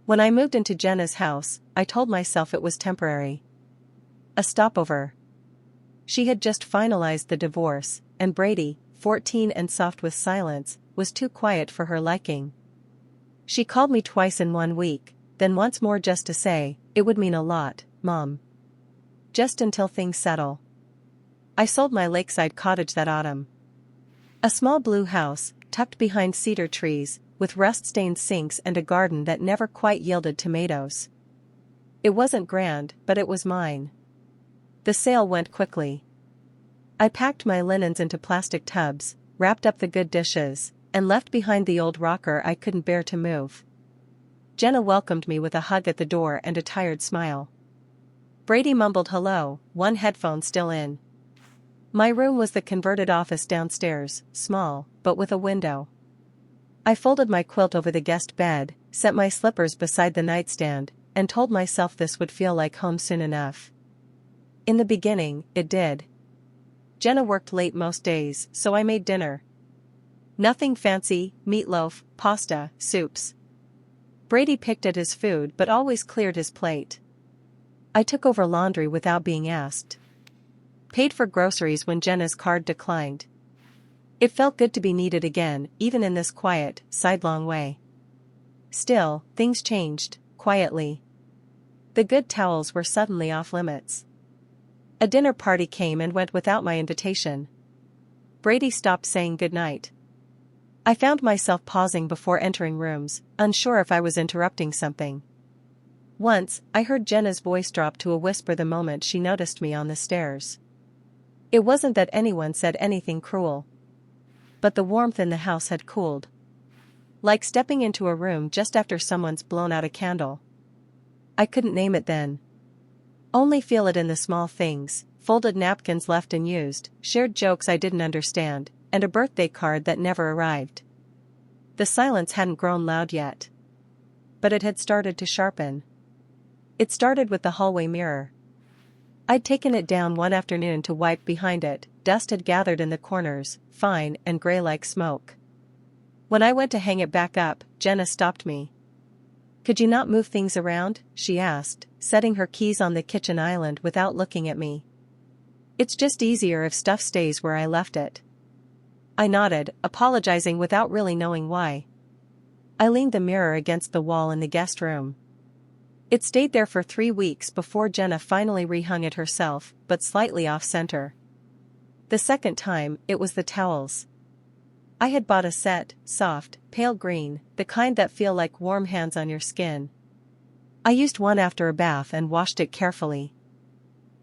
When I moved into Jenna's house, I told myself it was temporary. A stopover. She had just finalized the divorce, and Brady, 14 and soft with silence, was too quiet for her liking. She called me twice in 1 week, then once more just to say, "It would mean a lot, Mom. Just until things settle." I sold my lakeside cottage that autumn. A small blue house, tucked behind cedar trees, with rust-stained sinks and a garden that never quite yielded tomatoes. It wasn't grand, but it was mine. The sale went quickly. I packed my linens into plastic tubs, wrapped up the good dishes, and left behind the old rocker I couldn't bear to move. Jenna welcomed me with a hug at the door and a tired smile. Brady mumbled hello, one headphone still in. My room was the converted office downstairs, small, but with a window. I folded my quilt over the guest bed, set my slippers beside the nightstand, and told myself this would feel like home soon enough. In the beginning, it did. Jenna worked late most days, so I made dinner. Nothing fancy, meatloaf, pasta, soups. Brady picked at his food but always cleared his plate. I took over laundry without being asked. Paid for groceries when Jenna's card declined. It felt good to be needed again, even in this quiet, sidelong way. Still, things changed, quietly. The good towels were suddenly off limits. A dinner party came and went without my invitation. Brady stopped saying goodnight. I found myself pausing before entering rooms, unsure if I was interrupting something. Once, I heard Jenna's voice drop to a whisper the moment she noticed me on the stairs. It wasn't that anyone said anything cruel. But the warmth in the house had cooled. Like stepping into a room just after someone's blown out a candle. I couldn't name it then. Only feel it in the small things, folded napkins left unused, shared jokes I didn't understand, and a birthday card that never arrived. The silence hadn't grown loud yet. But it had started to sharpen. It started with the hallway mirror. I'd taken it down one afternoon to wipe behind it, dust had gathered in the corners, fine and gray like smoke. When I went to hang it back up, Jenna stopped me. "Could you not move things around?" she asked, setting her keys on the kitchen island without looking at me. "It's just easier if stuff stays where I left it." I nodded, apologizing without really knowing why. I leaned the mirror against the wall in the guest room. It stayed there for 3 weeks before Jenna finally rehung it herself, but slightly off-center. The second time, it was the towels. I had bought a set, soft, pale green, the kind that feel like warm hands on your skin. I used one after a bath and washed it carefully.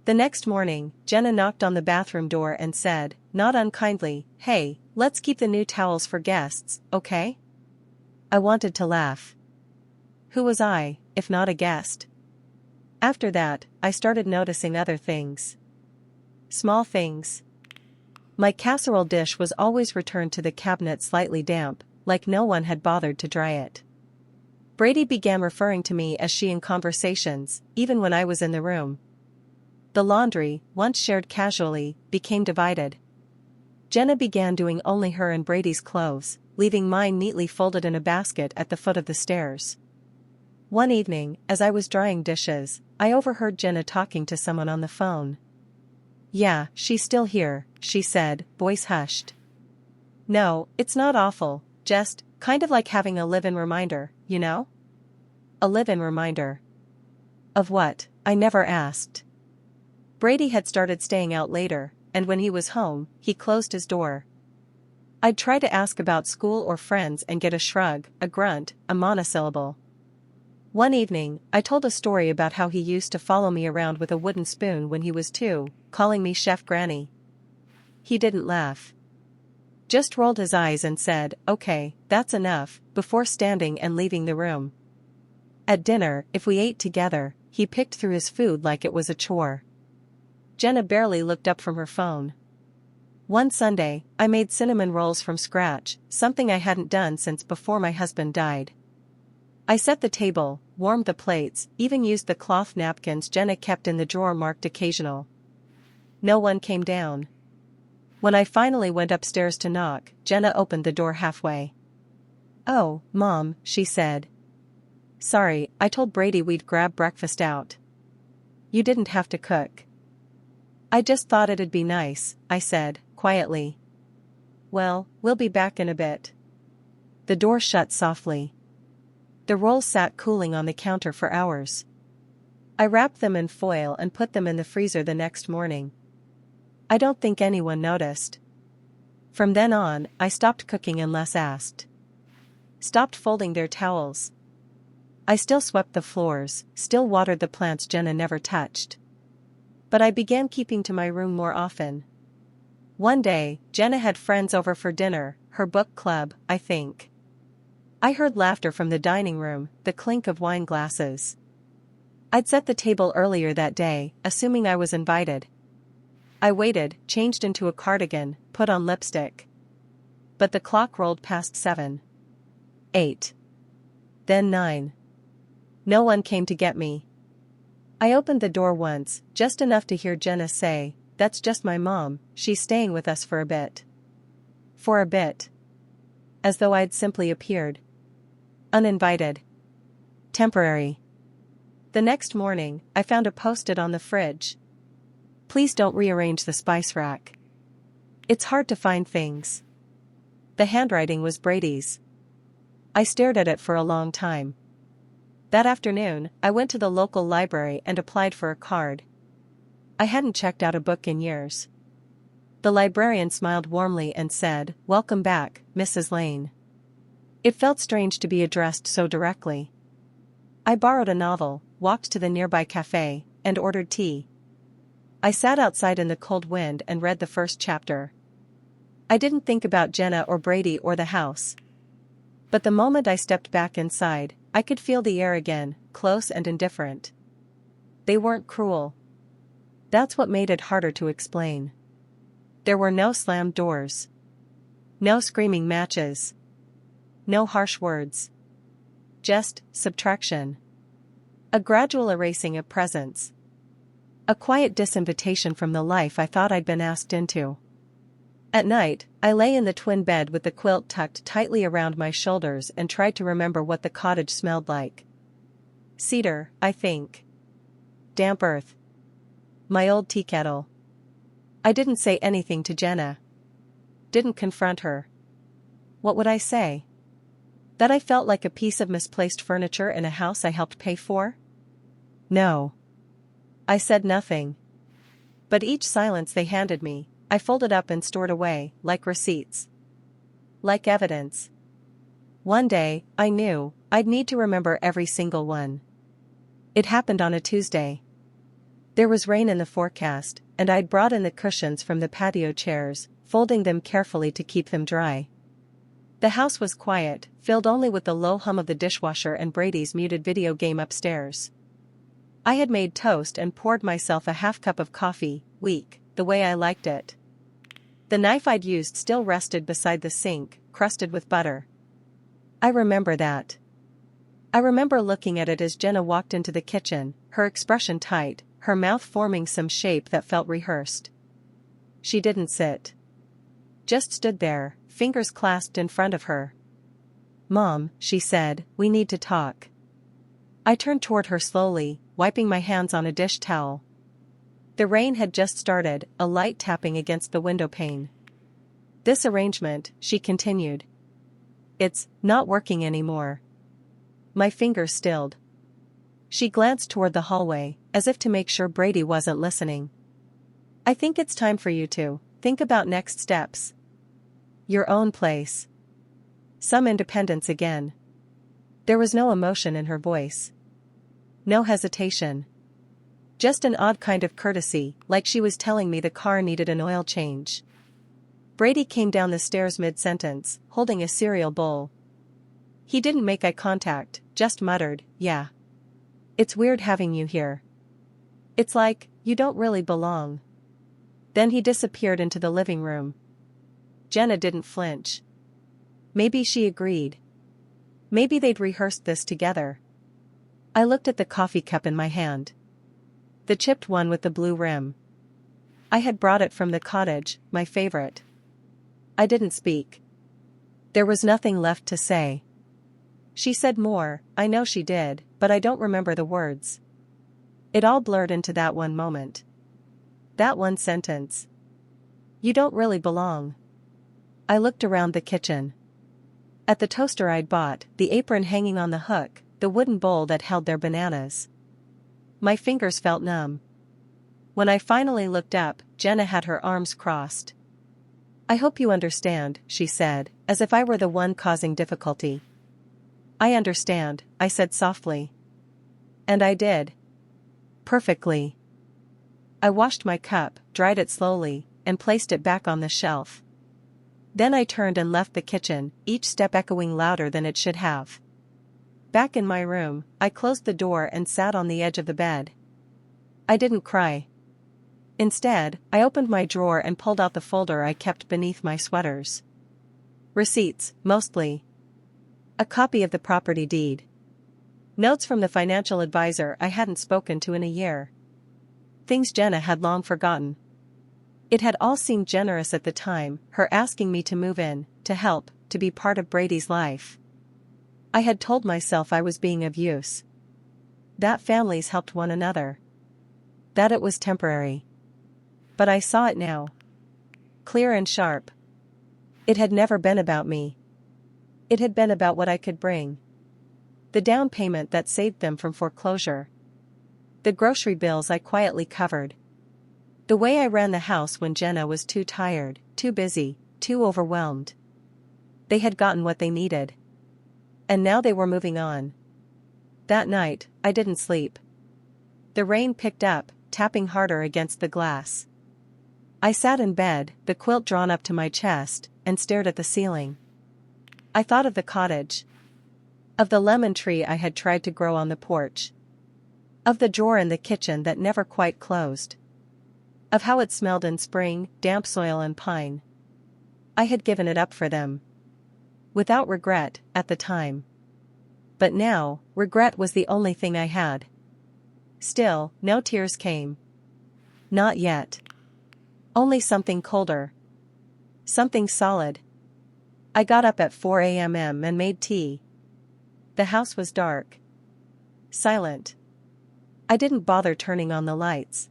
The next morning, Jenna knocked on the bathroom door and said, not unkindly, "Hey, let's keep the new towels for guests, okay?" I wanted to laugh. Who was I, if not a guest? After that, I started noticing other things. Small things. My casserole dish was always returned to the cabinet slightly damp, like no one had bothered to dry it. Brady began referring to me as she in conversations, even when I was in the room. The laundry, once shared casually, became divided. Jenna began doing only her and Brady's clothes, leaving mine neatly folded in a basket at the foot of the stairs. One evening, as I was drying dishes, I overheard Jenna talking to someone on the phone. "Yeah, she's still here," she said, voice hushed. "No, it's not awful, just, kind of like having a live-in reminder, you know?" A live-in reminder. Of what? I never asked. Brady had started staying out later, and when he was home, he closed his door. I'd try to ask about school or friends and get a shrug, a grunt, a monosyllable. One evening, I told a story about how he used to follow me around with a wooden spoon when he was 2, calling me Chef Granny. He didn't laugh. Just rolled his eyes and said, "Okay, that's enough," before standing and leaving the room. At dinner, if we ate together, he picked through his food like it was a chore. Jenna barely looked up from her phone. One Sunday, I made cinnamon rolls from scratch, something I hadn't done since before my husband died. I set the table, warmed the plates, even used the cloth napkins Jenna kept in the drawer marked occasional. No one came down. When I finally went upstairs to knock, Jenna opened the door halfway. "Oh, Mom," she said. Sorry, I told Brady we'd grab breakfast out. You didn't have to cook. I just thought it'd be nice, I said, quietly. Well, we'll be back in a bit. The door shut softly. The rolls sat cooling on the counter for hours. I wrapped them in foil and put them in the freezer the next morning. I don't think anyone noticed. From then on, I stopped cooking unless asked. Stopped folding their towels. I still swept the floors, still watered the plants Jenna never touched. But I began keeping to my room more often. One day, Jenna had friends over for dinner, her book club, I think. I heard laughter from the dining room, the clink of wine glasses. I'd set the table earlier that day, assuming I was invited. I waited, changed into a cardigan, put on lipstick. But the clock rolled past 7. 8. Then 9. No one came to get me. I opened the door once, just enough to hear Jenna say, "That's just my mom, she's staying with us for a bit." For a bit. As though I'd simply appeared. Uninvited. Temporary. The next morning, I found a post-it on the fridge. Please don't rearrange the spice rack. It's hard to find things. The handwriting was Brady's. I stared at it for a long time. That afternoon, I went to the local library and applied for a card. I hadn't checked out a book in years. The librarian smiled warmly and said, "Welcome back, Mrs. Lane." It felt strange to be addressed so directly. I borrowed a novel, walked to the nearby cafe, and ordered tea. I sat outside in the cold wind and read the first chapter. I didn't think about Jenna or Brady or the house. But the moment I stepped back inside, I could feel the air again, close and indifferent. They weren't cruel. That's what made it harder to explain. There were no slammed doors. No screaming matches. No harsh words. Just subtraction. A gradual erasing of presence. A quiet disinvitation from the life I thought I'd been asked into. At night, I lay in the twin bed with the quilt tucked tightly around my shoulders and tried to remember what the cottage smelled like. Cedar, I think. Damp earth. My old tea kettle. I didn't say anything to Jenna. Didn't confront her. What would I say? That I felt like a piece of misplaced furniture in a house I helped pay for? No. I said nothing. But each silence they handed me, I folded up and stored away, like receipts. Like evidence. One day, I knew, I'd need to remember every single one. It happened on a Tuesday. There was rain in the forecast, and I'd brought in the cushions from the patio chairs, folding them carefully to keep them dry. The house was quiet, filled only with the low hum of the dishwasher and Brady's muted video game upstairs. I had made toast and poured myself a half cup of coffee, weak, the way I liked it. The knife I'd used still rested beside the sink, crusted with butter. I remember that. I remember looking at it as Jenna walked into the kitchen, her expression tight, her mouth forming some shape that felt rehearsed. She didn't sit. Just stood there, fingers clasped in front of her. "Mom," she said, "we need to talk." I turned toward her slowly, wiping my hands on a dish towel. The rain had just started, a light tapping against the window pane. "This arrangement," she continued. "It's not working anymore." My fingers stilled. She glanced toward the hallway, as if to make sure Brady wasn't listening. "I think it's time for you to think about next steps. Your own place. Some independence again." There was no emotion in her voice. No hesitation. Just an odd kind of courtesy, like she was telling me the car needed an oil change. Brady came down the stairs mid-sentence, holding a cereal bowl. He didn't make eye contact, just muttered, "Yeah. It's weird having you here. It's like, you don't really belong." Then he disappeared into the living room. Jenna didn't flinch. Maybe she agreed. Maybe they'd rehearsed this together. I looked at the coffee cup in my hand. The chipped one with the blue rim. I had brought it from the cottage, my favorite. I didn't speak. There was nothing left to say. She said more, I know she did, but I don't remember the words. It all blurred into that one moment. That one sentence. You don't really belong. I looked around the kitchen. At the toaster I'd bought, the apron hanging on the hook, the wooden bowl that held their bananas. My fingers felt numb. When I finally looked up, Jenna had her arms crossed. I hope you understand, she said, as if I were the one causing difficulty. I understand, I said softly. And I did. Perfectly. I washed my cup, dried it slowly, and placed it back on the shelf. Then I turned and left the kitchen, each step echoing louder than it should have. Back in my room, I closed the door and sat on the edge of the bed. I didn't cry. Instead, I opened my drawer and pulled out the folder I kept beneath my sweaters. Receipts, mostly. A copy of the property deed. Notes from the financial advisor I hadn't spoken to in a year. Things Jenna had long forgotten. It had all seemed generous at the time, her asking me to move in, to help, to be part of Brady's life. I had told myself I was being of use. That families helped one another. That it was temporary. But I saw it now. Clear and sharp. It had never been about me. It had been about what I could bring. The down payment that saved them from foreclosure. The grocery bills I quietly covered. The way I ran the house when Jenna was too tired, too busy, too overwhelmed. They had gotten what they needed. And now they were moving on. That night, I didn't sleep. The rain picked up, tapping harder against the glass. I sat in bed, the quilt drawn up to my chest, and stared at the ceiling. I thought of the cottage. Of the lemon tree I had tried to grow on the porch. Of the drawer in the kitchen that never quite closed. Of how it smelled in spring, damp soil and pine. I had given it up for them. Without regret, at the time. But now, regret was the only thing I had. Still, no tears came. Not yet. Only something colder. Something solid. I got up at 4 a.m. and made tea. The house was dark. Silent. I didn't bother turning on the lights.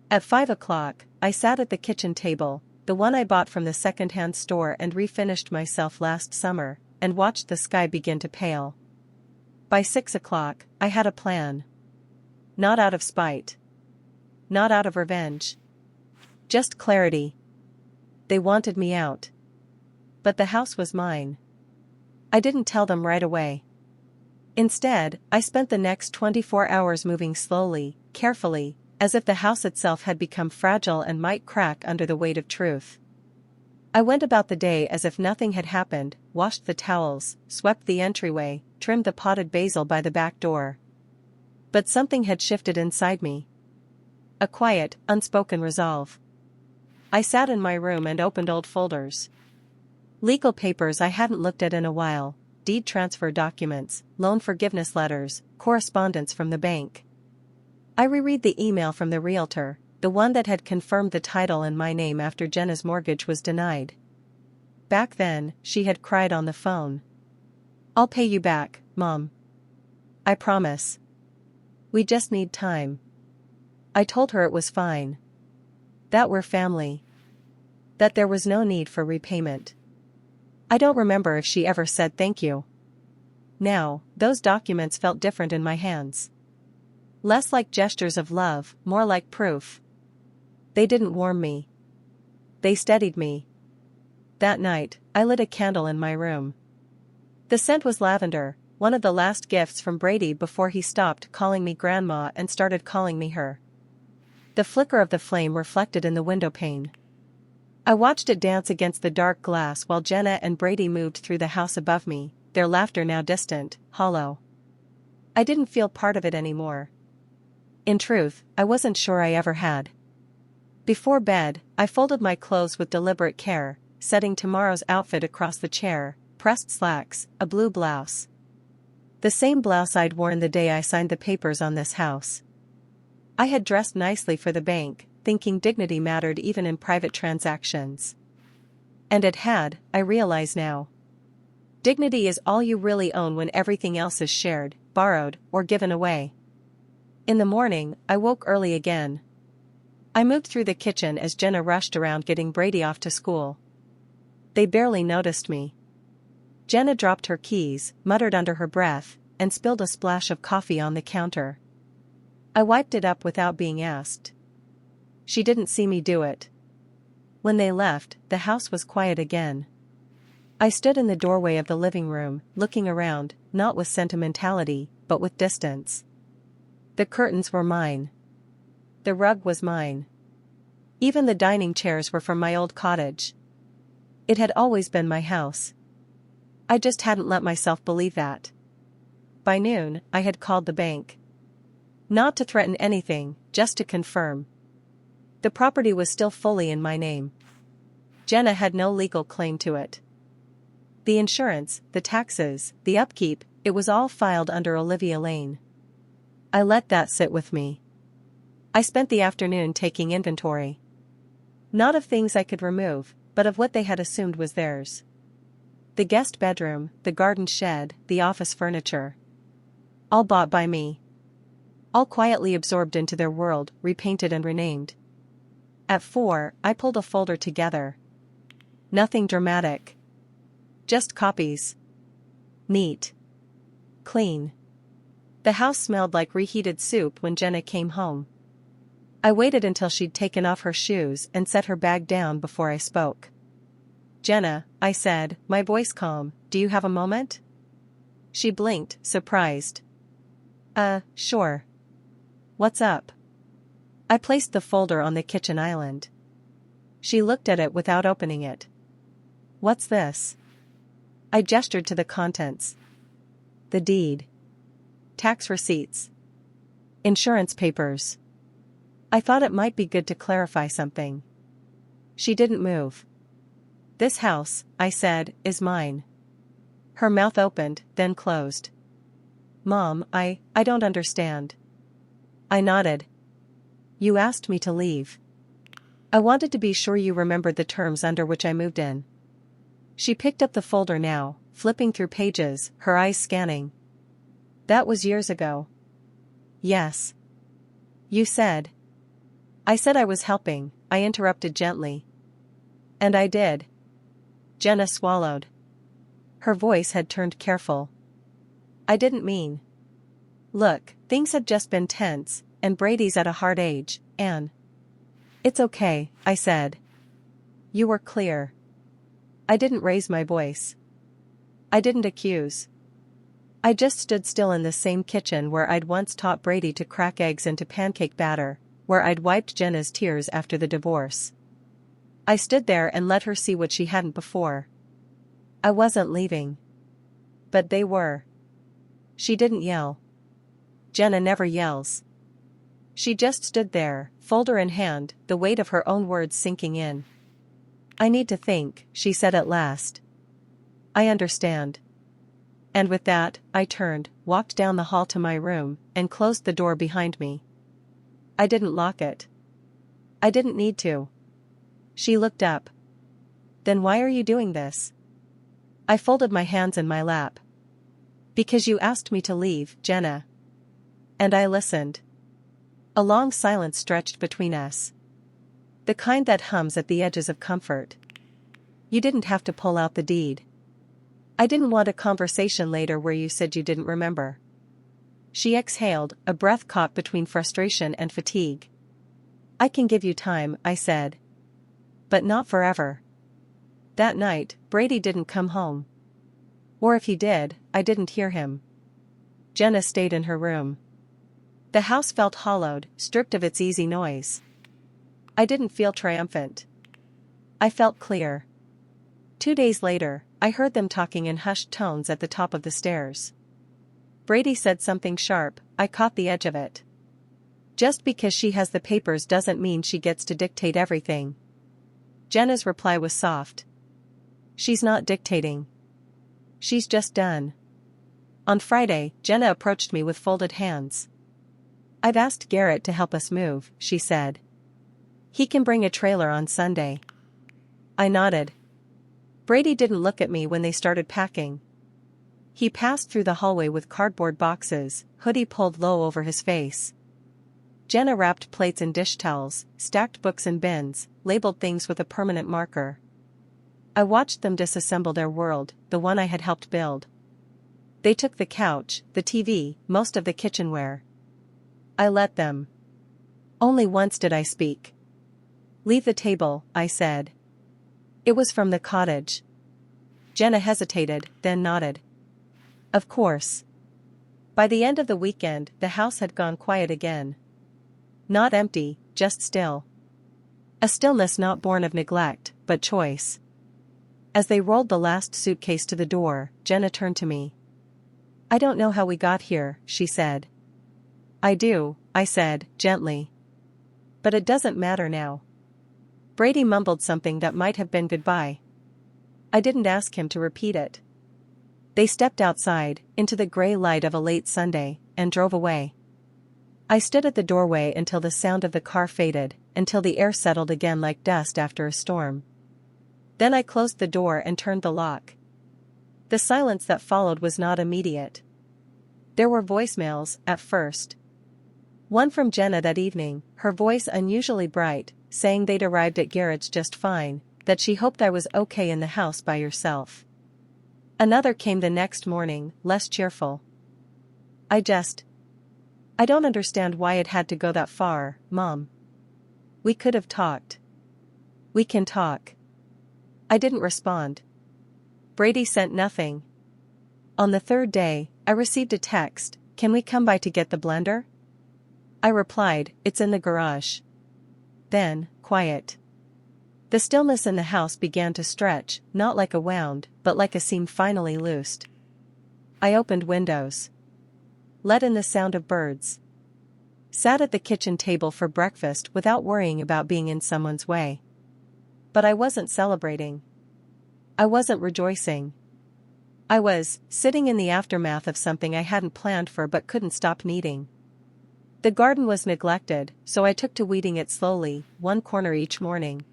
At 5 o'clock, I sat at the kitchen table, the one I bought from the second-hand store and refinished myself last summer, and watched the sky begin to pale. By 6 o'clock, I had a plan. Not out of spite. Not out of revenge. Just clarity. They wanted me out. But the house was mine. I didn't tell them right away. Instead, I spent the next 24 hours moving slowly, carefully, as if the house itself had become fragile and might crack under the weight of truth. I went about the day as if nothing had happened, washed the towels, swept the entryway, trimmed the potted basil by the back door. But something had shifted inside me. A quiet, unspoken resolve. I sat in my room and opened old folders. Legal papers I hadn't looked at in a while, deed transfer documents, loan forgiveness letters, correspondence from the bank. I reread the email from the realtor, the one that had confirmed the title in my name after Jenna's mortgage was denied. Back then, she had cried on the phone. I'll pay you back, Mom. I promise. We just need time. I told her it was fine. That we're family. That there was no need for repayment. I don't remember if she ever said thank you. Now, those documents felt different in my hands. Less like gestures of love, more like proof. They didn't warm me. They steadied me. That night, I lit a candle in my room. The scent was lavender, one of the last gifts from Brady before he stopped calling me grandma and started calling me her. The flicker of the flame reflected in the window pane. I watched it dance against the dark glass while Jenna and Brady moved through the house above me, their laughter now distant, hollow. I didn't feel part of it anymore. In truth, I wasn't sure I ever had. Before bed, I folded my clothes with deliberate care, setting tomorrow's outfit across the chair, pressed slacks, a blue blouse. The same blouse I'd worn the day I signed the papers on this house. I had dressed nicely for the bank, thinking dignity mattered even in private transactions. And it had, I realize now. Dignity is all you really own when everything else is shared, borrowed, or given away. In the morning, I woke early again. I moved through the kitchen as Jenna rushed around getting Brady off to school. They barely noticed me. Jenna dropped her keys, muttered under her breath, and spilled a splash of coffee on the counter. I wiped it up without being asked. She didn't see me do it. When they left, the house was quiet again. I stood in the doorway of the living room, looking around, not with sentimentality, but with distance. The curtains were mine. The rug was mine. Even the dining chairs were from my old cottage. It had always been my house. I just hadn't let myself believe that. By noon, I had called the bank. Not to threaten anything, just to confirm. The property was still fully in my name. Jenna had no legal claim to it. The insurance, the taxes, the upkeep, it was all filed under Olivia Lane. I let that sit with me. I spent the afternoon taking inventory. Not of things I could remove, but of what they had assumed was theirs. The guest bedroom, the garden shed, the office furniture. All bought by me. All quietly absorbed into their world, repainted and renamed. At 4, I pulled a folder together. Nothing dramatic. Just copies. Neat. Clean. The house smelled like reheated soup when Jenna came home. I waited until she'd taken off her shoes and set her bag down before I spoke. "Jenna," I said, my voice calm, "do you have a moment?" She blinked, surprised. Sure. What's up?" I placed the folder on the kitchen island. She looked at it without opening it. "What's this?" I gestured to the contents. The deed. Tax receipts. Insurance papers. I thought it might be good to clarify something. She didn't move. "This house," I said, "is mine." Her mouth opened, then closed. "Mom, I don't understand." I nodded. "You asked me to leave. I wanted to be sure you remembered the terms under which I moved in." She picked up the folder now, flipping through pages, her eyes scanning. "That was years ago." "Yes. You said." "I said I was helping," I interrupted gently. "And I did." Jenna swallowed. Her voice had turned careful. "I didn't mean." "Look, things had just been tense, and Brady's at a hard age, and—" "It's okay," I said. "You were clear." I didn't raise my voice. I didn't accuse. I just stood still in the same kitchen where I'd once taught Brady to crack eggs into pancake batter, where I'd wiped Jenna's tears after the divorce. I stood there and let her see what she hadn't before. I wasn't leaving. But they were. She didn't yell. Jenna never yells. She just stood there, folder in hand, the weight of her own words sinking in. "I need to think," she said at last. "I understand." And with that, I turned, walked down the hall to my room, and closed the door behind me. I didn't lock it. I didn't need to. She looked up. "Then why are you doing this?" I folded my hands in my lap. "Because you asked me to leave, Jenna." And I listened. A long silence stretched between us. The kind that hums at the edges of comfort. "You didn't have to pull out the deed." "I didn't want a conversation later where you said you didn't remember." She exhaled, a breath caught between frustration and fatigue. "I can give you time," I said. "But not forever." That night, Brady didn't come home. Or if he did, I didn't hear him. Jenna stayed in her room. The house felt hollowed, stripped of its easy noise. I didn't feel triumphant. I felt clear. 2 days later, I heard them talking in hushed tones at the top of the stairs. Brady said something sharp, I caught the edge of it. "Just because she has the papers doesn't mean she gets to dictate everything." Jenna's reply was soft. "She's not dictating. She's just done." On Friday, Jenna approached me with folded hands. "I've asked Garrett to help us move," she said. "He can bring a trailer on Sunday." I nodded. Brady didn't look at me when they started packing. He passed through the hallway with cardboard boxes, hoodie pulled low over his face. Jenna wrapped plates in dish towels, stacked books in bins, labeled things with a permanent marker. I watched them disassemble their world, the one I had helped build. They took the couch, the TV, most of the kitchenware. I let them. Only once did I speak. "Leave the table," I said. "It was from the cottage." Jenna hesitated, then nodded. "Of course." By the end of the weekend, the house had gone quiet again. Not empty, just still. A stillness not born of neglect, but choice. As they rolled the last suitcase to the door, Jenna turned to me. "I don't know how we got here," she said. "I do," I said, gently. "But it doesn't matter now." Brady mumbled something that might have been goodbye. I didn't ask him to repeat it. They stepped outside, into the gray light of a late Sunday, and drove away. I stood at the doorway until the sound of the car faded, until the air settled again like dust after a storm. Then I closed the door and turned the lock. The silence that followed was not immediate. There were voicemails, at first. One from Jenna that evening, her voice unusually bright, saying they'd arrived at Garrett's just fine, that she hoped I was okay in the house by yourself. Another came the next morning, less cheerful. I don't understand why it had to go that far, Mom. We could have talked. We can talk. I didn't respond. Brady sent nothing. On the third day, I received a text, "Can we come by to get the blender?" I replied, "It's in the garage." Then, quiet. The stillness in the house began to stretch, not like a wound, but like a seam finally loosed. I opened windows. Let in the sound of birds. Sat at the kitchen table for breakfast without worrying about being in someone's way. But I wasn't celebrating. I wasn't rejoicing. I was sitting in the aftermath of something I hadn't planned for but couldn't stop needing. The garden was neglected, so I took to weeding it slowly, one corner each morning.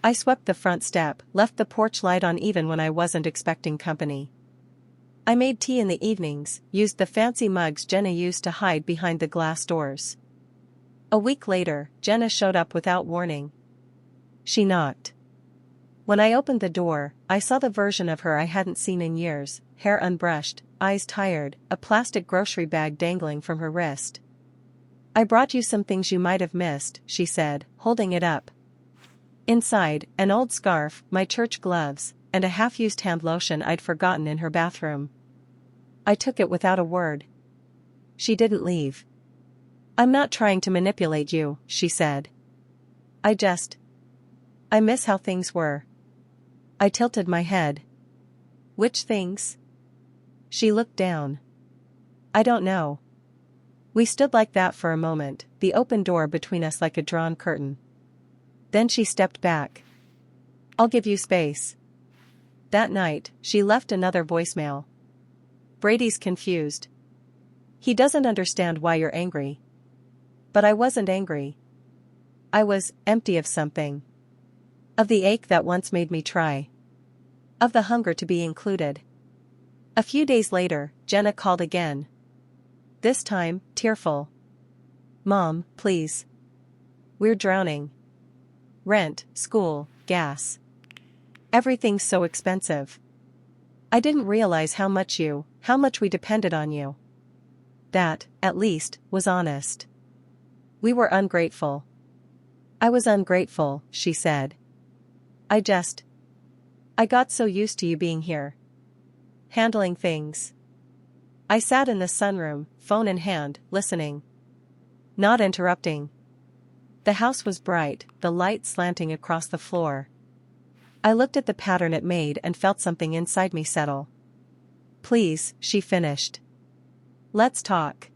I swept the front step, left the porch light on even when I wasn't expecting company. I made tea in the evenings, used the fancy mugs Jenna used to hide behind the glass doors. A week later, Jenna showed up without warning. She knocked. When I opened the door, I saw the version of her I hadn't seen in years, hair unbrushed, eyes tired, a plastic grocery bag dangling from her wrist. "I brought you some things you might have missed," she said, holding it up. Inside, an old scarf, my church gloves, and a half-used hand lotion I'd forgotten in her bathroom. I took it without a word. She didn't leave. "I'm not trying to manipulate you," she said. I miss how things were." I tilted my head. "Which things?" She looked down. "I don't know." We stood like that for a moment, the open door between us like a drawn curtain. Then she stepped back. "I'll give you space." That night, she left another voicemail. "Brady's confused. He doesn't understand why you're angry." But I wasn't angry. I was empty of something. Of the ache that once made me try. Of the hunger to be included. A few days later, Jenna called again. This time, tearful. "Mom, please. We're drowning. Rent, school, gas. Everything's so expensive. I didn't realize how much we depended on you." That, at least, was honest. We were ungrateful. "I was ungrateful," she said. I got so used to you being here. Handling things." I sat in the sunroom, phone in hand, listening. Not interrupting. The house was bright, the light slanting across the floor. I looked at the pattern it made and felt something inside me settle. "Please," she finished. "Let's talk."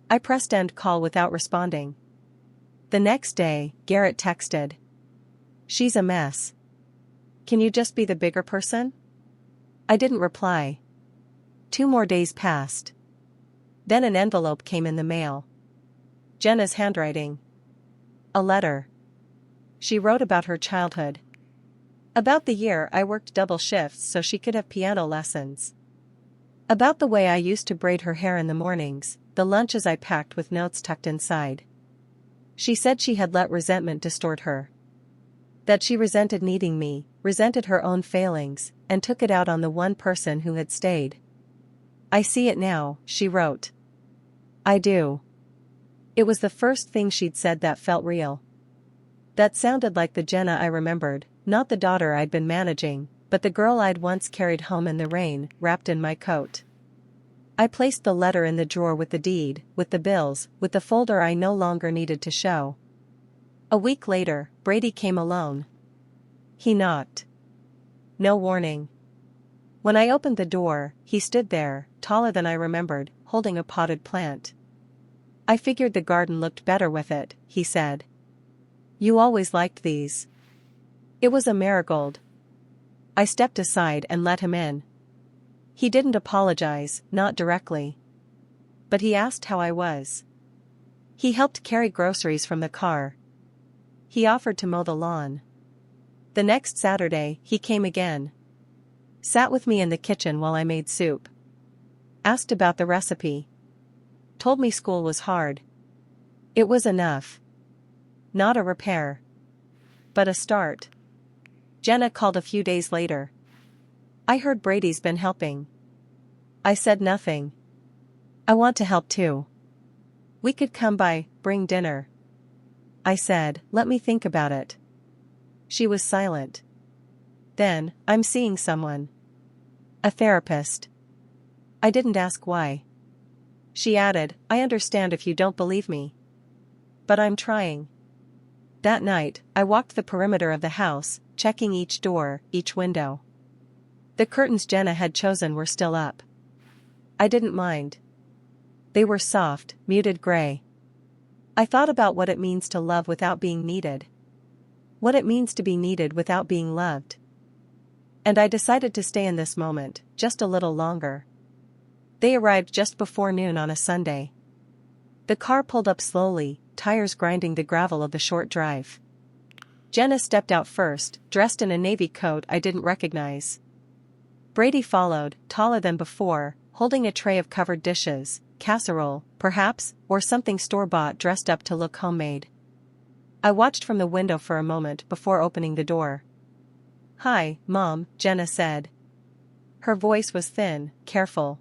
I pressed end call without responding. The next day, Garrett texted. "She's a mess. Can you just be the bigger person?" I didn't reply. 2 more days passed. Then an envelope came in the mail. Jenna's handwriting. A letter. She wrote about her childhood. About the year I worked double shifts so she could have piano lessons. About the way I used to braid her hair in the mornings, the lunches I packed with notes tucked inside. She said she had let resentment distort her. That she resented needing me, resented her own failings, and took it out on the one person who had stayed. I see it now, she wrote. I do. It was the first thing she'd said that felt real. That sounded like the Jenna I remembered, not the daughter I'd been managing, but the girl I'd once carried home in the rain, wrapped in my coat. I placed the letter in the drawer with the deed, with the bills, with the folder I no longer needed to show. A week later, Brady came alone. He knocked. No warning. When I opened the door, he stood there, taller than I remembered, holding a potted plant. I figured the garden looked better with it, he said. You always liked these. It was a marigold. I stepped aside and let him in. He didn't apologize, not directly. But he asked how I was. He helped carry groceries from the car. He offered to mow the lawn. The next Saturday, he came again. Sat with me in the kitchen while I made soup. Asked about the recipe. Told me school was hard. It was enough. Not a repair. But a start. Jenna called a few days later. I heard Brady's been helping. I said nothing. I want to help too. We could come by, bring dinner. I said, let me think about it. She was silent. Then, I'm seeing someone. A therapist. I didn't ask why. She added, I understand if you don't believe me. But I'm trying. That night, I walked the perimeter of the house, checking each door, each window. The curtains Jenna had chosen were still up. I didn't mind. They were soft, muted gray. I thought about what it means to love without being needed. What it means to be needed without being loved. And I decided to stay in this moment, just a little longer. They arrived just before noon on a Sunday. The car pulled up slowly, tires grinding the gravel of the short drive. Jenna stepped out first, dressed in a navy coat I didn't recognize. Brady followed, taller than before, holding a tray of covered dishes, casserole, perhaps, or something store-bought dressed up to look homemade. I watched from the window for a moment before opening the door. Hi, Mom, Jenna said. Her voice was thin, careful.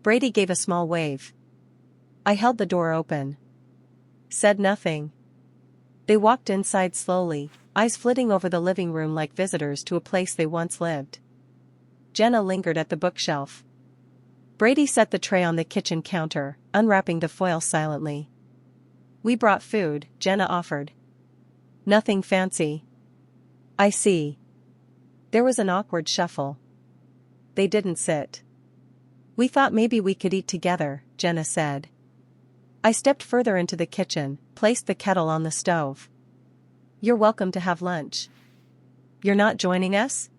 Brady gave a small wave. I held the door open. Said nothing. They walked inside slowly, eyes flitting over the living room like visitors to a place they once lived. Jenna lingered at the bookshelf. Brady set the tray on the kitchen counter, unwrapping the foil silently. We brought food, Jenna offered. Nothing fancy. I see. There was an awkward shuffle. They didn't sit. We thought maybe we could eat together, Jenna said. I stepped further into the kitchen, placed the kettle on the stove. You're welcome to have lunch. You're not joining us?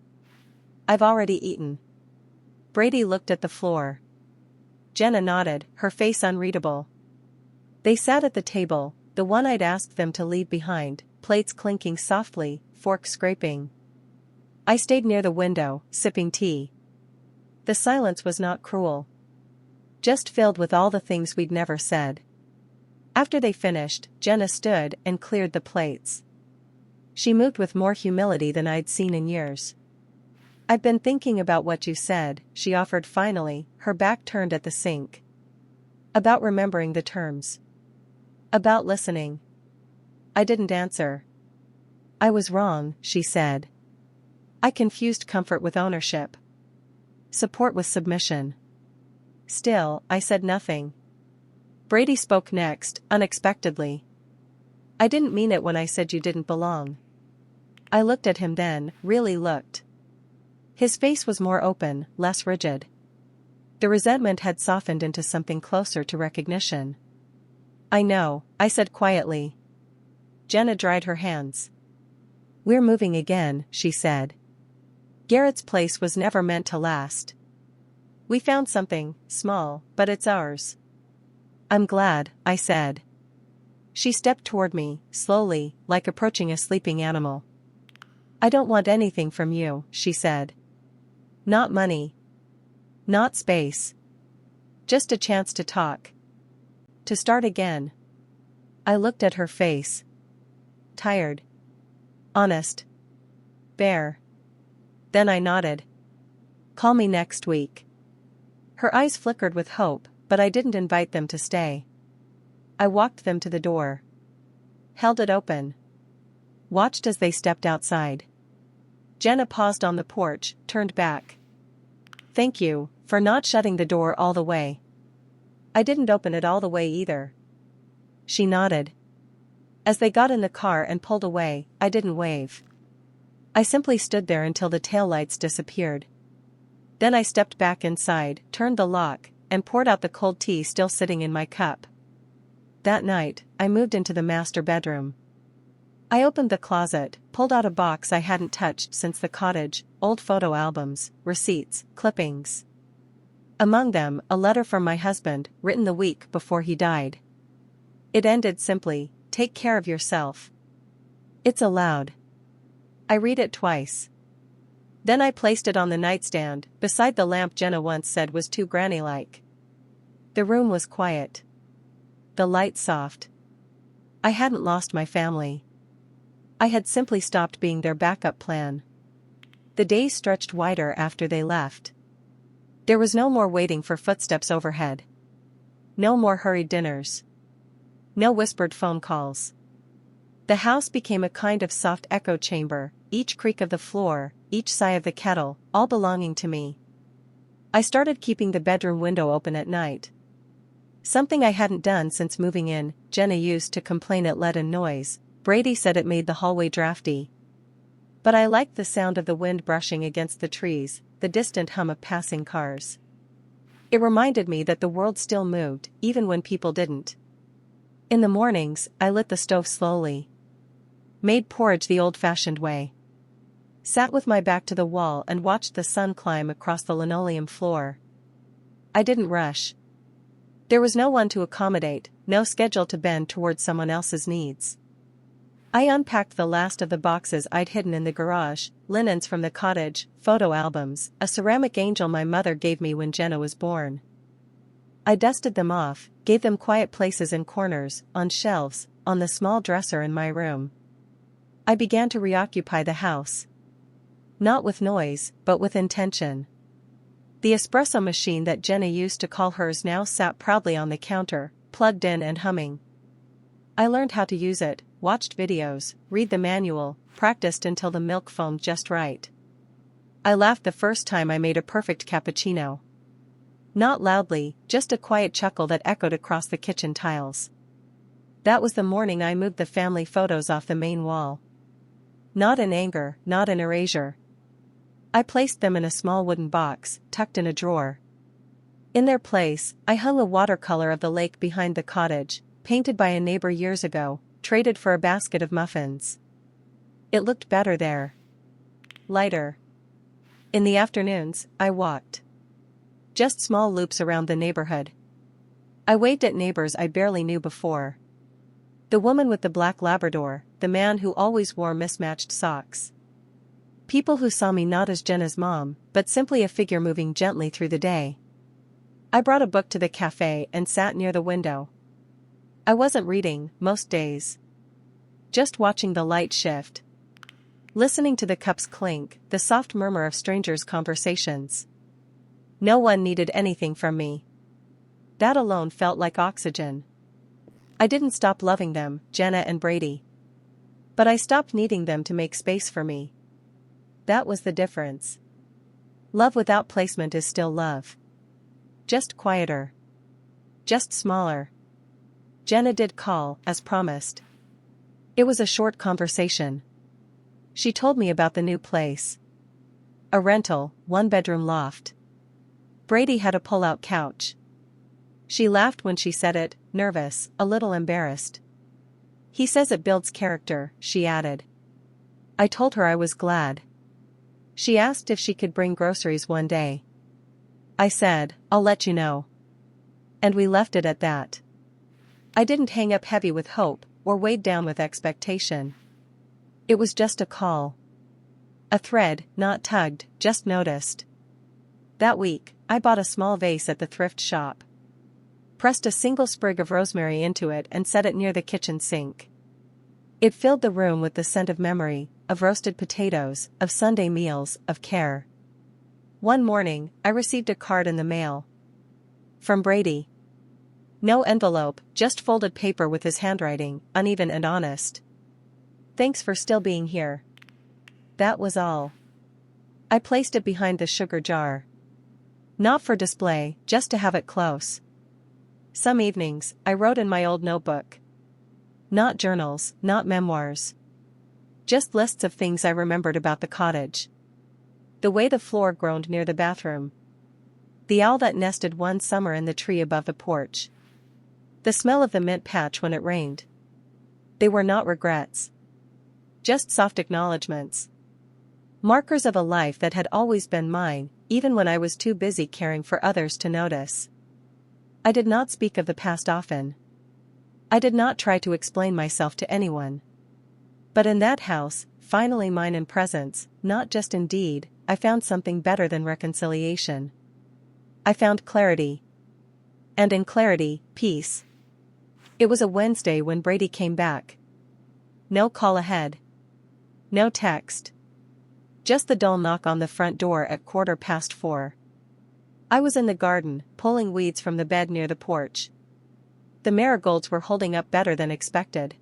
I've already eaten. Brady looked at the floor. Jenna nodded, her face unreadable. They sat at the table, the one I'd asked them to leave behind, plates clinking softly, forks scraping. I stayed near the window, sipping tea. The silence was not cruel. Just filled with all the things we'd never said. After they finished, Jenna stood and cleared the plates. She moved with more humility than I'd seen in years. I've been thinking about what you said, she offered finally, her back turned at the sink. About remembering the terms. About listening. I didn't answer. I was wrong, she said. I confused comfort with ownership. Support with submission. Still, I said nothing. Brady spoke next, unexpectedly. I didn't mean it when I said you didn't belong. I looked at him then, really looked. His face was more open, less rigid. The resentment had softened into something closer to recognition. I know, I said quietly. Jenna dried her hands. We're moving again, she said. Garrett's place was never meant to last. We found something, small, but it's ours. I'm glad, I said. She stepped toward me, slowly, like approaching a sleeping animal. I don't want anything from you, she said. Not money. Not space. Just a chance to talk. To start again. I looked at her face. Tired. Honest. Bare. Then I nodded. Call me next week. Her eyes flickered with hope, but I didn't invite them to stay. I walked them to the door. Held it open. Watched as they stepped outside. Jenna paused on the porch, turned back. Thank you for not shutting the door all the way. I didn't open it all the way either. She nodded. As they got in the car and pulled away, I didn't wave. I simply stood there until the taillights disappeared. Then I stepped back inside, turned the lock, and poured out the cold tea still sitting in my cup. That night, I moved into the master bedroom. I opened the closet, pulled out a box I hadn't touched since the cottage, old photo albums, receipts, clippings. Among them, a letter from my husband, written the week before he died. It ended simply, "Take care of yourself." It's allowed. I read it twice. Then I placed it on the nightstand, beside the lamp Jenna once said was too granny-like. The room was quiet. The light soft. I hadn't lost my family. I had simply stopped being their backup plan. The days stretched wider after they left. There was no more waiting for footsteps overhead. No more hurried dinners. No whispered phone calls. The house became a kind of soft echo chamber, each creak of the floor, each sigh of the kettle, all belonging to me. I started keeping the bedroom window open at night. Something I hadn't done since moving in. Jenna used to complain it leaden noise. Brady said it made the hallway drafty. But I liked the sound of the wind brushing against the trees, the distant hum of passing cars. It reminded me that the world still moved, even when people didn't. In the mornings, I lit the stove slowly. Made porridge the old-fashioned way. Sat with my back to the wall and watched the sun climb across the linoleum floor. I didn't rush. There was no one to accommodate, no schedule to bend toward someone else's needs. I unpacked the last of the boxes I'd hidden in the garage, linens from the cottage, photo albums, a ceramic angel my mother gave me when Jenna was born. I dusted them off, gave them quiet places in corners, on shelves, on the small dresser in my room. I began to reoccupy the house. Not with noise, but with intention. The espresso machine that Jenna used to call hers now sat proudly on the counter, plugged in and humming. I learned how to use it, watched videos, read the manual, practiced until the milk foamed just right. I laughed the first time I made a perfect cappuccino. Not loudly, just a quiet chuckle that echoed across the kitchen tiles. That was the morning I moved the family photos off the main wall. Not in anger, not in erasure. I placed them in a small wooden box, tucked in a drawer. In their place, I hung a watercolor of the lake behind the cottage, painted by a neighbor years ago, traded for a basket of muffins. It looked better there. Lighter. In the afternoons, I walked. Just small loops around the neighborhood. I waved at neighbors I barely knew before. The woman with the black Labrador, the man who always wore mismatched socks. People who saw me not as Jenna's mom, but simply a figure moving gently through the day. I brought a book to the cafe and sat near the window. I wasn't reading, most days. Just watching the light shift. Listening to the cups clink, the soft murmur of strangers' conversations. No one needed anything from me. That alone felt like oxygen. I didn't stop loving them, Jenna and Brady. But I stopped needing them to make space for me. That was the difference. Love without placement is still love. Just quieter. Just smaller. Jenna did call, as promised. It was a short conversation. She told me about the new place. A rental, one-bedroom loft. Brady had a pull-out couch. She laughed when she said it, nervous, a little embarrassed. He says it builds character, she added. I told her I was glad. She asked if she could bring groceries one day. I said, I'll let you know. And we left it at that. I didn't hang up heavy with hope, or weighed down with expectation. It was just a call. A thread, not tugged, just noticed. That week, I bought a small vase at the thrift shop. Pressed a single sprig of rosemary into it and set it near the kitchen sink. It filled the room with the scent of memory, of roasted potatoes, of Sunday meals, of care. One morning, I received a card in the mail. From Brady. No envelope, just folded paper with his handwriting, uneven and honest. Thanks for still being here. That was all. I placed it behind the sugar jar. Not for display, just to have it close. Some evenings, I wrote in my old notebook. Not journals, not memoirs. Just lists of things I remembered about the cottage. The way the floor groaned near the bathroom. The owl that nested one summer in the tree above the porch. The smell of the mint patch when it rained. They were not regrets. Just soft acknowledgments. Markers of a life that had always been mine, even when I was too busy caring for others to notice. I did not speak of the past often. I did not try to explain myself to anyone. But in that house, finally mine in presence, not just in deed, I found something better than reconciliation. I found clarity. And in clarity, peace. It was a Wednesday when Brady came back. No call ahead. No text. Just the dull knock on the front door at 4:15. I was in the garden, pulling weeds from the bed near the porch. The marigolds were holding up better than expected.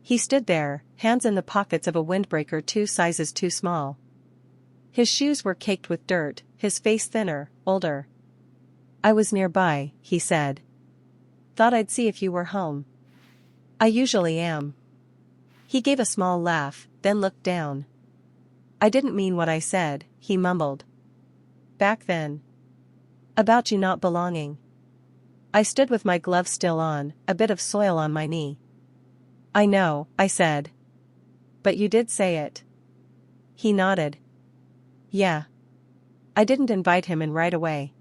He stood there, hands in the pockets of a windbreaker 2 sizes too small. His shoes were caked with dirt, his face thinner, older. I was nearby, he said. Thought I'd see if you were home. I usually am. He gave a small laugh, then looked down. I didn't mean what I said, he mumbled. Back then. About you not belonging. I stood with my glove still on, a bit of soil on my knee. I know, I said. But you did say it. He nodded. Yeah. I didn't invite him in right away.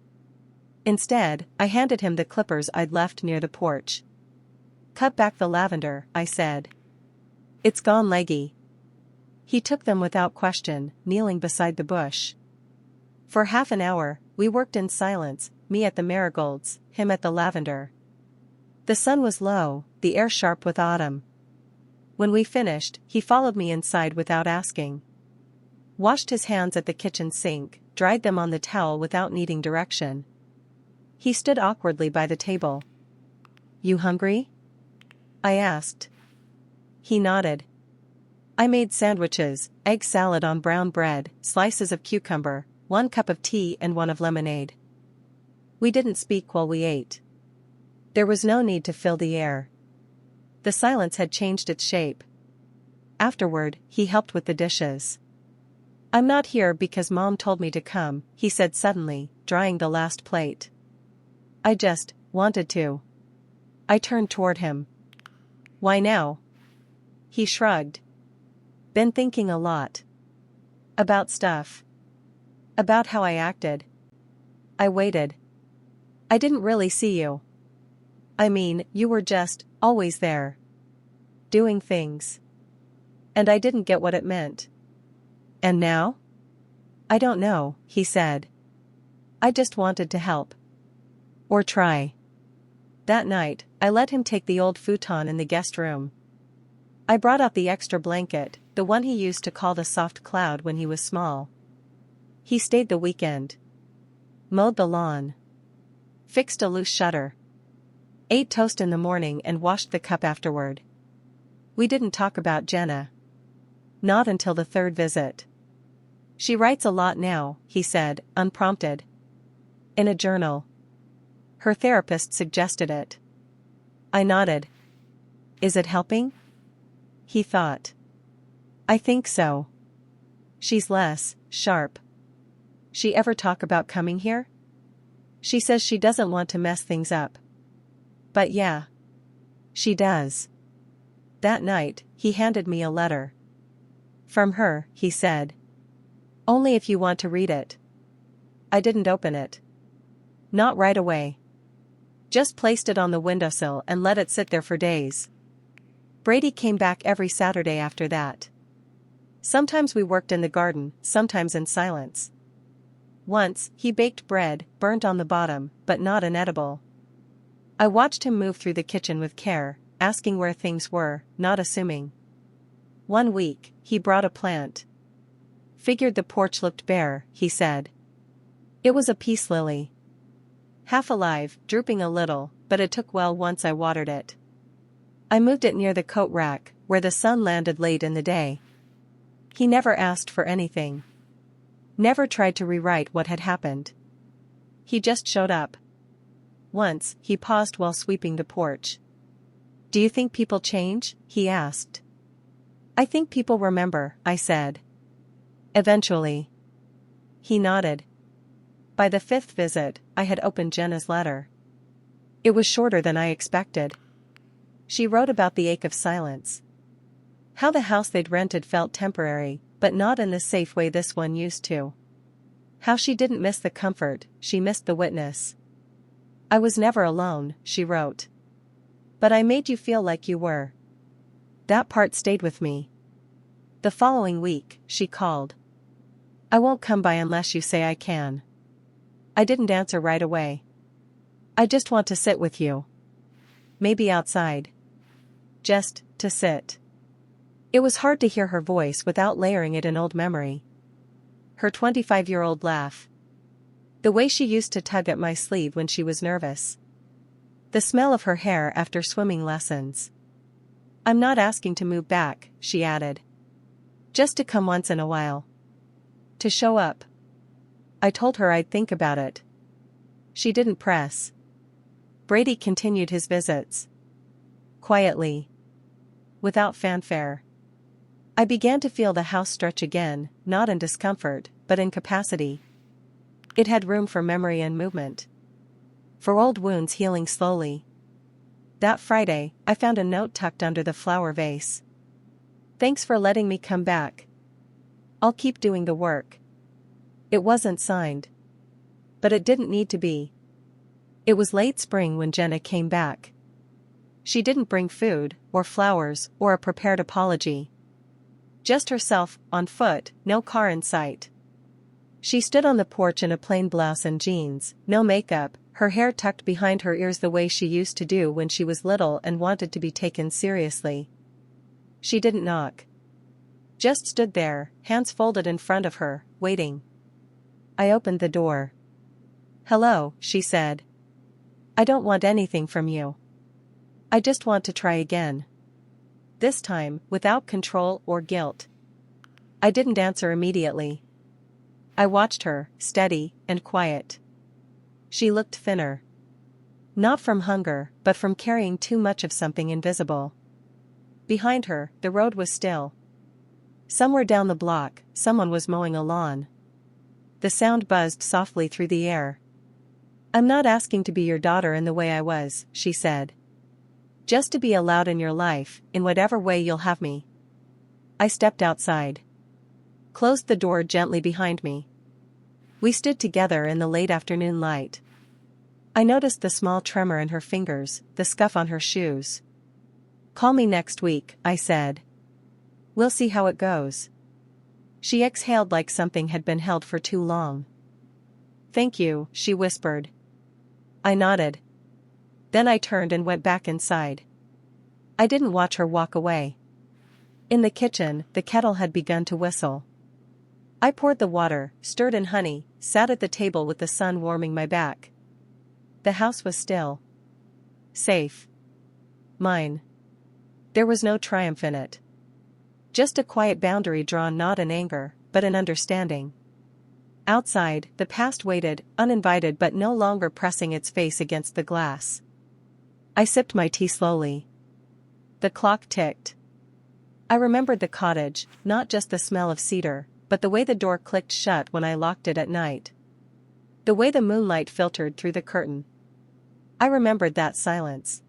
Instead, I handed him the clippers I'd left near the porch. Cut back the lavender, I said. It's gone leggy. He took them without question, kneeling beside the bush. For half an hour, we worked in silence, me at the marigolds, him at the lavender. The sun was low, the air sharp with autumn. When we finished, he followed me inside without asking. Washed his hands at the kitchen sink, dried them on the towel without needing direction. He stood awkwardly by the table. You hungry? I asked. He nodded. I made sandwiches, egg salad on brown bread, slices of cucumber, 1 cup of tea and 1 of lemonade. We didn't speak while we ate. There was no need to fill the air. The silence had changed its shape. Afterward, he helped with the dishes. I'm not here because Mom told me to come, he said suddenly, drying the last plate. I just wanted to. I turned toward him. Why now? He shrugged. Been thinking a lot. About stuff. About how I acted. I waited. I didn't really see you. I mean, you were just, always there. Doing things. And I didn't get what it meant. And now? I don't know, he said. I just wanted to help. Or try. That night, I let him take the old futon in the guest room. I brought out the extra blanket, the one he used to call the soft cloud when he was small. He stayed the weekend. Mowed the lawn. Fixed a loose shutter. Ate toast in the morning and washed the cup afterward. We didn't talk about Jenna. Not until the 3rd visit. She writes a lot now, he said, unprompted. In a journal. Her therapist suggested it. I nodded. Is it helping? He thought. I think so. She's less sharp. She ever talk about coming here? She says she doesn't want to mess things up. But yeah. She does. That night, he handed me a letter. From her, he said. Only if you want to read it. I didn't open it. Not right away. Just placed it on the windowsill and let it sit there for days. Brady came back every Saturday after that. Sometimes we worked in the garden, sometimes in silence. Once, he baked bread, burnt on the bottom, but not inedible. I watched him move through the kitchen with care, asking where things were, not assuming. One week, he brought a plant. Figured the porch looked bare, he said. It was a peace lily. Half alive, drooping a little, but it took well once I watered it. I moved it near the coat rack, where the sun landed late in the day. He never asked for anything. Never tried to rewrite what had happened. He just showed up. Once, he paused while sweeping the porch. "Do you think people change?" he asked. "I think people remember," I said. "Eventually." He nodded. By the fifth visit, I had opened Jenna's letter. It was shorter than I expected. She wrote about the ache of silence. How the house they'd rented felt temporary, but not in the safe way this one used to. How she didn't miss the comfort, she missed the witness. "I was never alone," she wrote. "But I made you feel like you were." That part stayed with me. The following week, she called. "I won't come by unless you say I can." I didn't answer right away. "I just want to sit with you. Maybe outside. Just to sit." It was hard to hear her voice without layering it in old memory. Her 25-year-old laugh. The way she used to tug at my sleeve when she was nervous. The smell of her hair after swimming lessons. "I'm not asking to move back," she added. "Just to come once in a while. To show up." I told her I'd think about it. She didn't press. Brady continued his visits. Quietly. Without fanfare. I began to feel the house stretch again, not in discomfort, but in capacity. It had room for memory and movement. For old wounds healing slowly. That Friday, I found a note tucked under the flower vase. "Thanks for letting me come back. I'll keep doing the work." It wasn't signed. But it didn't need to be. It was late spring when Jenna came back. She didn't bring food, or flowers, or a prepared apology. Just herself, on foot, no car in sight. She stood on the porch in a plain blouse and jeans, no makeup, her hair tucked behind her ears the way she used to do when she was little and wanted to be taken seriously. She didn't knock. Just stood there, hands folded in front of her, waiting. I opened the door. "Hello," she said. "I don't want anything from you. I just want to try again." This time, without control or guilt. I didn't answer immediately. I watched her, steady and quiet. She looked thinner. Not from hunger, but from carrying too much of something invisible. Behind her, the road was still. Somewhere down the block, someone was mowing a lawn. The sound buzzed softly through the air. "I'm not asking to be your daughter in the way I was," she said. "Just to be allowed in your life, in whatever way you'll have me." I stepped outside. Closed the door gently behind me. We stood together in the late afternoon light. I noticed the small tremor in her fingers, the scuff on her shoes. "Call me next week," I said. "We'll see how it goes." She exhaled like something had been held for too long. "Thank you," she whispered. I nodded. Then I turned and went back inside. I didn't watch her walk away. In the kitchen, the kettle had begun to whistle. I poured the water, stirred in honey, sat at the table with the sun warming my back. The house was still. Safe. Mine. There was no triumph in it. Just a quiet boundary drawn not in anger, but in understanding. Outside, the past waited, uninvited but no longer pressing its face against the glass. I sipped my tea slowly. The clock ticked. I remembered the cottage, not just the smell of cedar, but the way the door clicked shut when I locked it at night. The way the moonlight filtered through the curtain. I remembered that silence.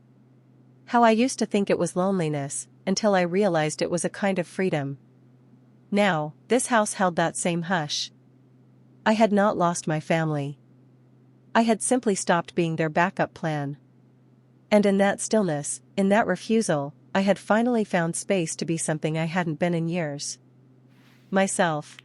How I used to think it was loneliness, until I realized it was a kind of freedom. Now, this house held that same hush. I had not lost my family. I had simply stopped being their backup plan. And in that stillness, in that refusal, I had finally found space to be something I hadn't been in years. Myself.